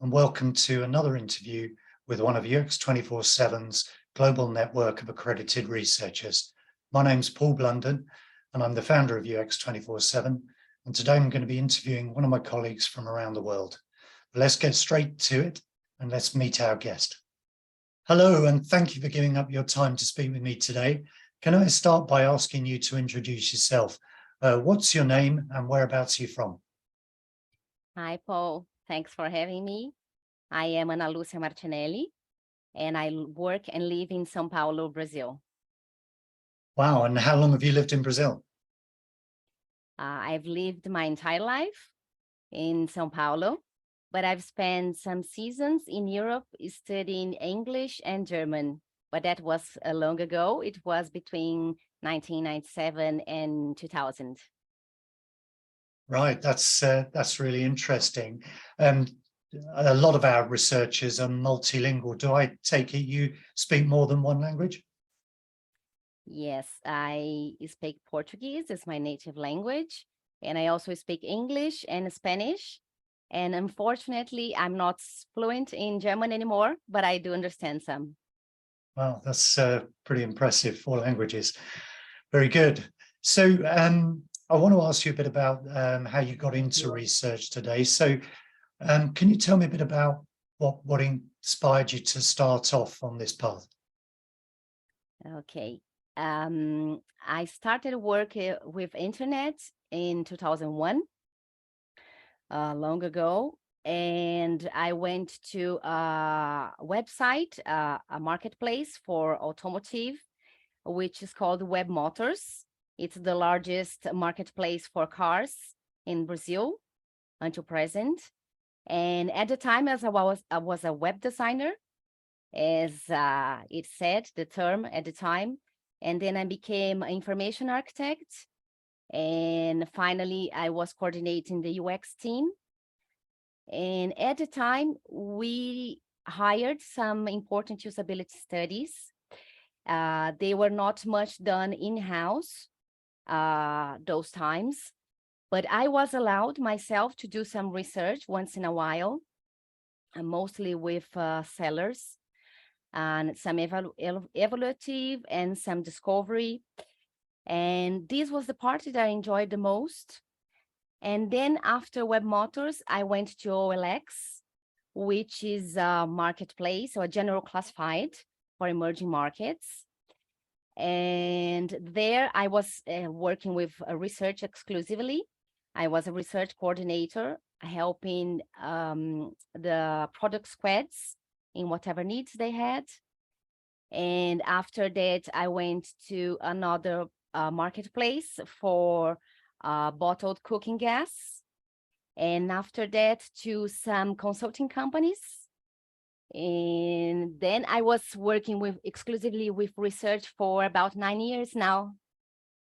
and welcome to another interview with one of UX247's global network of accredited researchers. My name's Paul Blunden, and I'm the founder of UX247, and today I'm going to be interviewing one of my colleagues from around the world. But let's get straight to it, and let's meet our guest. Hello, and thank you for giving up your time to speak with me today. Can I start by asking you to introduce yourself? What's your name and whereabouts are you from? Hi, Paul. Thanks for having me. I am Ana-Lucia Martinelli, and I work and live in Sao Paulo, Brazil. Wow, and how long have you lived in Brazil? I've lived my entire life in Sao Paulo, but I've spent some seasons in Europe studying English and German. But that was long ago. It was between 1997 and 2000. Right, that's really interesting. A lot of our researchers are multilingual. Do I take it you speak more than one language? Yes, I speak Portuguese as my native language, and I also speak English and Spanish. And unfortunately, I'm not fluent in German anymore, but I do understand some. Wow, that's pretty impressive, 4 languages. Very good. So I want to ask you a bit about how you got into research today. So can you tell me a bit about what inspired you to start off on this path? Okay. I started work with internet in 2001, long ago, and I went to a website, a marketplace for automotive, which is called Web Motors. It's the largest marketplace for cars in Brazil until present. And at the time, as I was a web designer, as it said, the term at the time. And then I became an information architect. And finally, I was coordinating the UX team. And at the time, we hired some important usability studies. They were not much done in-house those times, but I was allowed myself to do some research once in a while, mostly with sellers, and some evaluative and some discovery. And this was the part that I enjoyed the most. And then after Web Motors, I went to OLX, which is a marketplace or a general classified for emerging markets. And there I was working with research exclusively. I was a research coordinator, helping the product squads in whatever needs they had. And after that, I went to another marketplace for bottled cooking gas. And after that, to some consulting companies. And then I was working with exclusively with research for about 9 years now.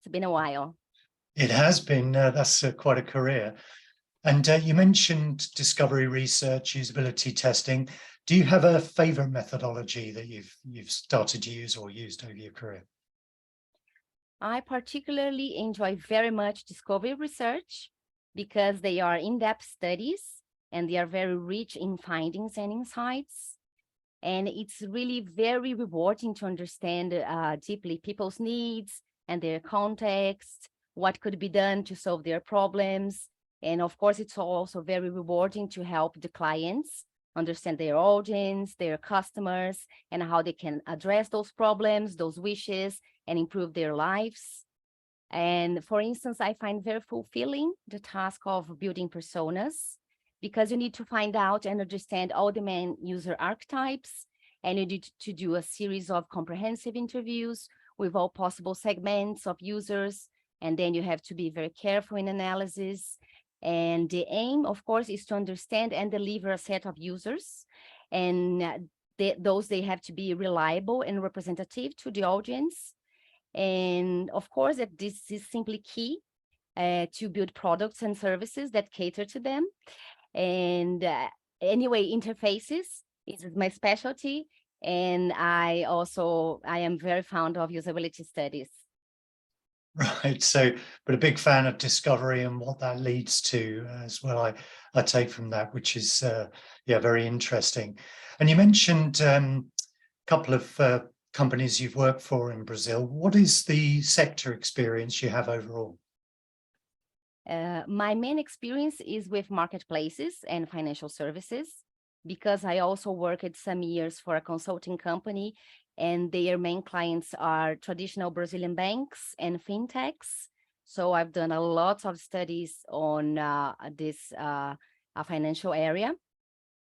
It's been a while. It has been, that's quite a career. And you mentioned discovery research, usability testing. Do you have a favorite methodology that you've started to use or used over your career? I particularly enjoy very much discovery research because they are in-depth studies and they are very rich in findings and insights. And it's really very rewarding to understand deeply people's needs and their context, what could be done to solve their problems. And of course, it's also very rewarding to help the clients understand their audience, their customers, and how they can address those problems, those wishes, and improve their lives. And for instance, I find very fulfilling the task of building personas, because you need to find out and understand all the main user archetypes, and you need to do a series of comprehensive interviews with all possible segments of users, and then you have to be very careful in analysis. And the aim, of course, is to understand and deliver a set of users, and they have to be reliable and representative to the audience. And of course, that this is simply key to build products and services that cater to them. And anyway, interfaces is my specialty. And I am very fond of usability studies. Right. So, but a big fan of discovery and what that leads to as well. I take from that, which is yeah, very interesting. And you mentioned a couple of companies you've worked for in Brazil. What is the sector experience you have overall? My main experience is with marketplaces and financial services, because I also worked some years for a consulting company, and their main clients are traditional Brazilian banks and fintechs. So I've done a lot of studies on this financial area.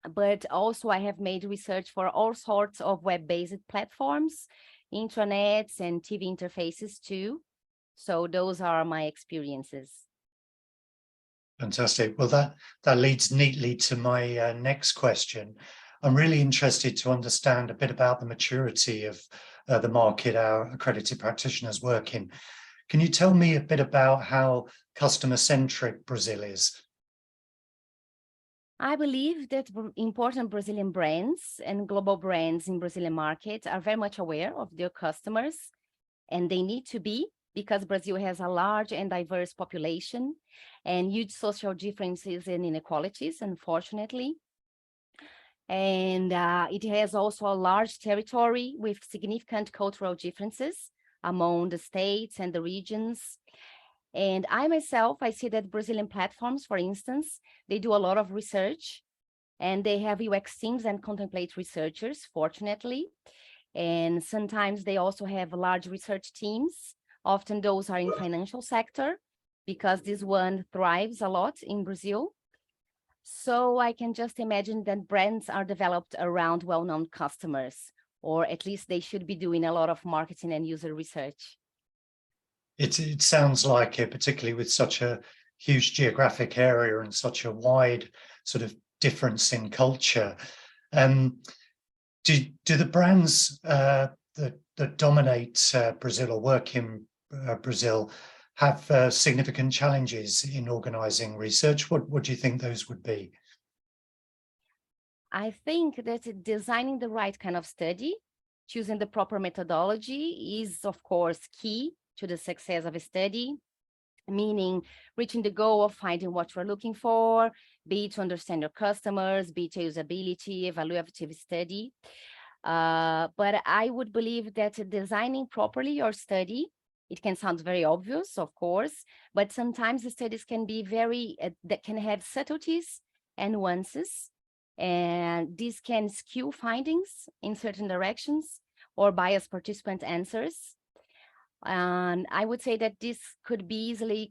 But also I have made research for all sorts of web-based platforms, intranets, and TV interfaces too. So those are my experiences. Fantastic. Well, that leads neatly to my next question. I'm really interested to understand a bit about the maturity of the market our accredited practitioners work in. Can you tell me a bit about how customer-centric Brazil is? I believe that important Brazilian brands and global brands in Brazilian market are very much aware of their customers, and they need to be, because Brazil has a large and diverse population and huge social differences and inequalities, unfortunately. And it has also a large territory with significant cultural differences among the states and the regions. And I myself, I see that Brazilian platforms, for instance, they do a lot of research, and they have UX teams and contemplate researchers, fortunately. And sometimes they also have large research teams. Often those are in financial sector, because this one thrives a lot in Brazil. So I can just imagine that brands are developed around well-known customers, or at least they should be doing a lot of marketing and user research. It sounds like it, particularly with such a huge geographic area and such a wide sort of difference in culture. Do the brands that dominate Brazil or work in Brazil have significant challenges in organizing research? What do you think those would be? I think that designing the right kind of study, choosing the proper methodology is, of course, key to the success of a study, meaning reaching the goal of finding what you're looking for, be it to understand your customers, be it usability, evaluative study. But I would believe that designing properly your study, it can sound very obvious, of course, but sometimes the studies can be that can have subtleties and nuances, and this can skew findings in certain directions or bias participant answers. And I would say that this could be easily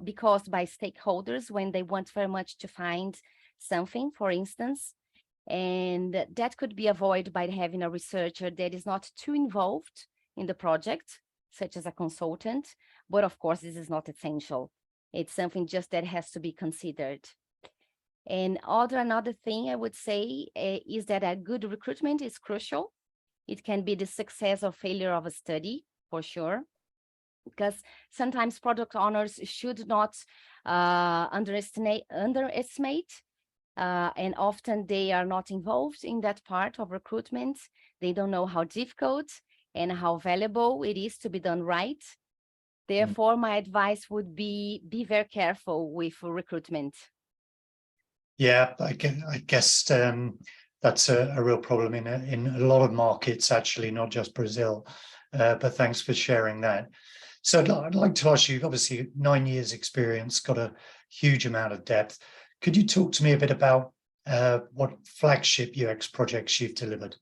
be caused by stakeholders when they want very much to find something, for instance, and that could be avoided by having a researcher that is not too involved in the project, such as a consultant. But of course, this is not essential. It's something just that has to be considered. And another thing I would say is that a good recruitment is crucial. It can be the success or failure of a study, for sure, because sometimes product owners should not underestimate, and often they are not involved in that part of recruitment. They don't know how difficult and how valuable it is to be done right. Therefore, my advice would be very careful with recruitment. Yeah, I guess that's a real problem in a lot of markets, actually, not just Brazil. But thanks for sharing that. So I'd like to ask you, obviously 9 years experience, got a huge amount of depth. Could you talk to me a bit about what flagship UX projects you've delivered?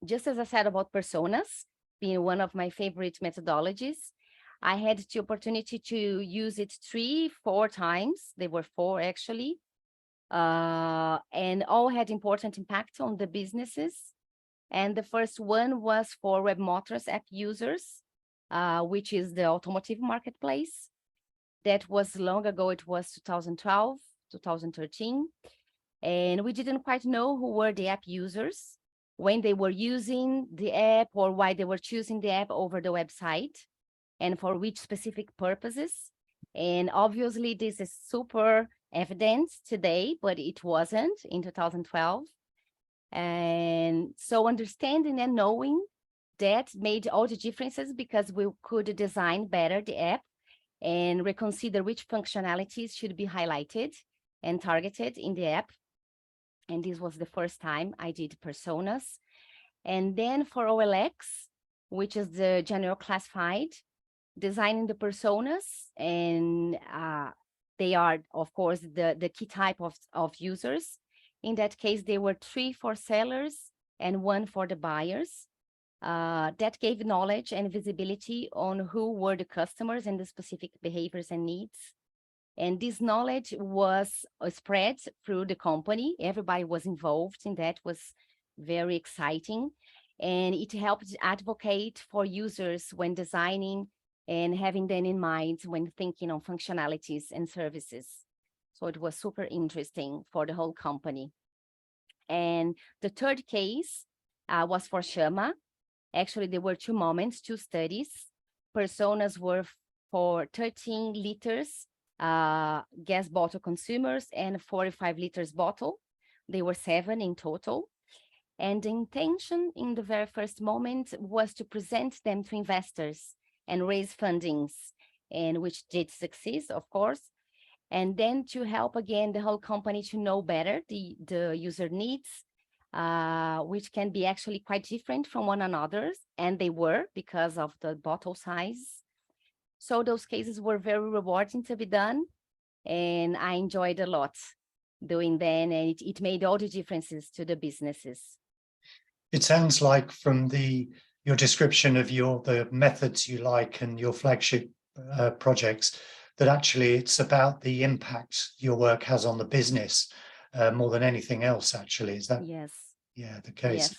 Just as I said about personas being one of my favorite methodologies, I had the opportunity to use it 3-4 times. They were 4 actually, and all had important impact on the businesses. And the first one was for Web Motors app users, which is the automotive marketplace. That was long ago. It was 2012, 2013. And we didn't quite know who were the app users, when they were using the app, or why they were choosing the app over the website, and for which specific purposes. And obviously, this is super evident today, but it wasn't in 2012. And so understanding and knowing that made all the differences because we could design better the app and reconsider which functionalities should be highlighted and targeted in the app. And this was the first time I did personas. And then for OLX, which is the general classified, designing the personas, and they are, of course, the key type of users. In that case, there were 3 for sellers and 1 for the buyers. That gave knowledge and visibility on who were the customers and the specific behaviors and needs. And this knowledge was spread through the company. Everybody was involved in that, was very exciting. And it helped advocate for users when designing and having them in mind when thinking on functionalities and services. So it was super interesting for the whole company. And the third case was for Shama. Actually, there were 2 moments, 2 studies. Personas were for 13 liters gas bottle consumers and 45 liters bottle. They were 7 in total. And the intention in the very first moment was to present them to investors and raise fundings, and which did succeed, of course. And then to help again the whole company to know better the user needs, which can be actually quite different from one another, and they were because of the bottle size. So those cases were very rewarding to be done, and I enjoyed a lot doing them, and it made all the differences to the businesses. It sounds like from your description of the methods you like and your flagship projects, that actually it's about the impact your work has on the business more than anything else, actually. Is that Yes. Yeah, the case? Yes,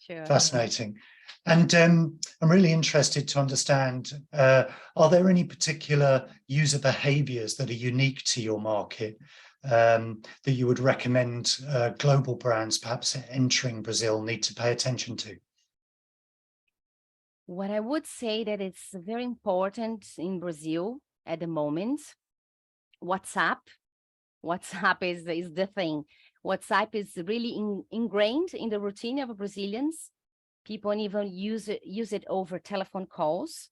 sure. Fascinating. And I'm really interested to understand, are there any particular user behaviors that are unique to your market that you would recommend global brands perhaps entering Brazil need to pay attention to? What I would say that it's very important in Brazil at the moment, WhatsApp. WhatsApp is the thing. WhatsApp is really ingrained in the routine of Brazilians. People even use it over telephone calls,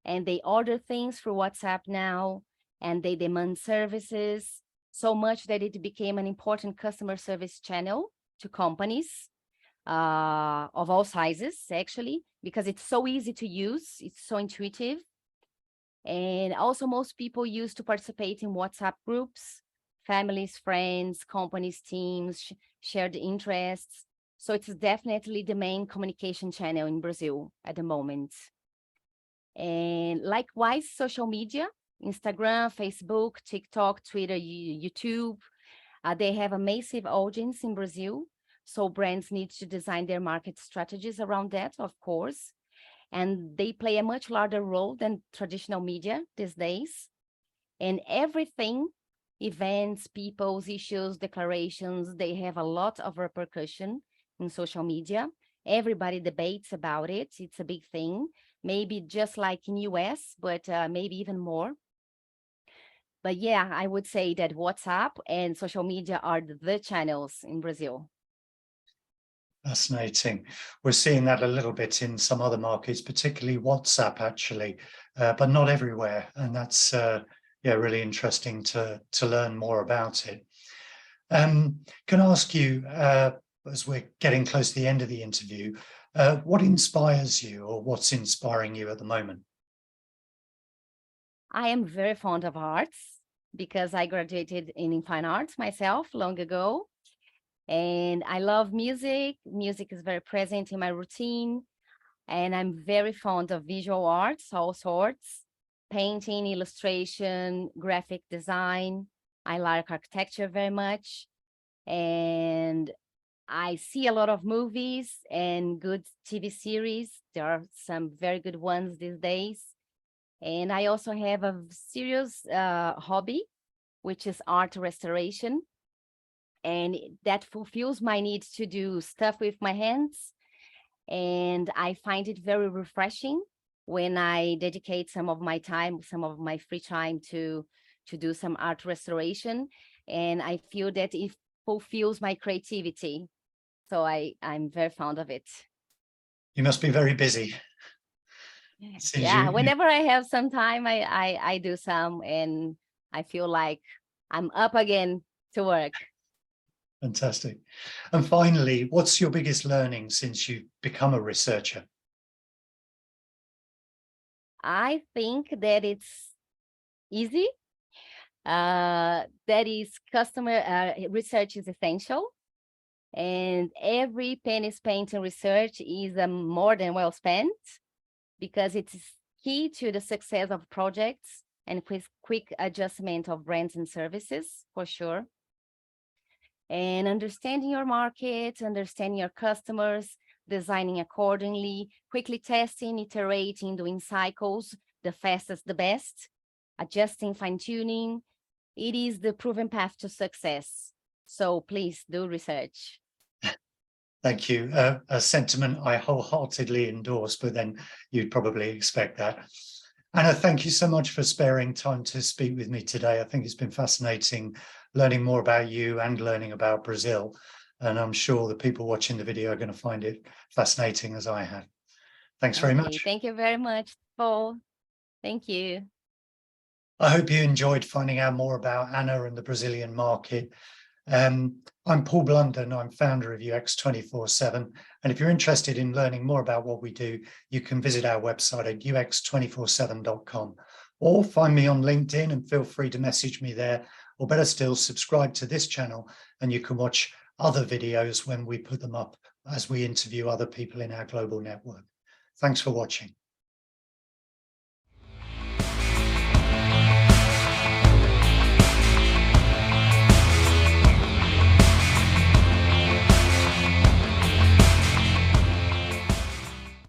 and they order things through WhatsApp now, and they demand services so much that it became an important customer service channel to companies of all sizes, actually, because it's so easy to use, it's so intuitive. And also most people used to participate in WhatsApp groups, families, friends, companies, teams, shared interests. So it's definitely the main communication channel in Brazil at the moment. And likewise, social media, Instagram, Facebook, TikTok, Twitter, YouTube, they have a massive audience in Brazil. So brands need to design their market strategies around that, of course. And they play a much larger role than traditional media these days. And everything, events, people's issues, declarations, they have a lot of repercussion in social media. Everybody debates about it. It's a big thing, maybe just like in US, but maybe even more. But yeah, I would say that WhatsApp and social media are the channels in Brazil. Fascinating. We're seeing that a little bit in some other markets, particularly WhatsApp, actually, but not everywhere. And that's really interesting to learn more about it. Can I ask you, as we're getting close to the end of the interview, what inspires you, or what's inspiring you at the moment? I am very fond of arts because I graduated in fine arts myself long ago. And I love music. Music is very present in my routine. And I'm very fond of visual arts, all sorts, painting, illustration, graphic design. I like architecture very much. And I see a lot of movies and good TV series. There are some very good ones these days. And I also have a serious hobby, which is art restoration. And that fulfills my need to do stuff with my hands. And I find it very refreshing when I dedicate some of my time, some of my free time to do some art restoration. And I feel that it fulfills my creativity. So I'm very fond of it. You must be very busy. Since Yeah, you whenever I have some time, I do some, and I feel like I'm up again to work. fantastic. And finally, what's your biggest learning since you've become a researcher? I think that it's easy. That is customer research is essential, and every penny spent in research is more than well spent, because it's key to the success of projects and quick adjustment of brands and services, for sure. And understanding your market, understanding your customers, designing accordingly, quickly testing, iterating, doing cycles, the fastest, the best, adjusting, fine-tuning. It is the proven path to success. So please do research. Thank you. A sentiment I wholeheartedly endorse, but then you'd probably expect that. Anna, thank you so much for sparing time to speak with me today. I think it's been fascinating learning more about you and learning about Brazil. And I'm sure the people watching the video are going to find it fascinating as I have. Thanks very much. Thank you very much, Paul. Thank you. I hope you enjoyed finding out more about Anna and the Brazilian market. I'm Paul Blunden, I'm founder of UX247. And if you're interested in learning more about what we do, you can visit our website at UX247.com, or find me on LinkedIn and feel free to message me there, or better still, subscribe to this channel and you can watch other videos when we put them up as we interview other people in our global network. Thanks for watching.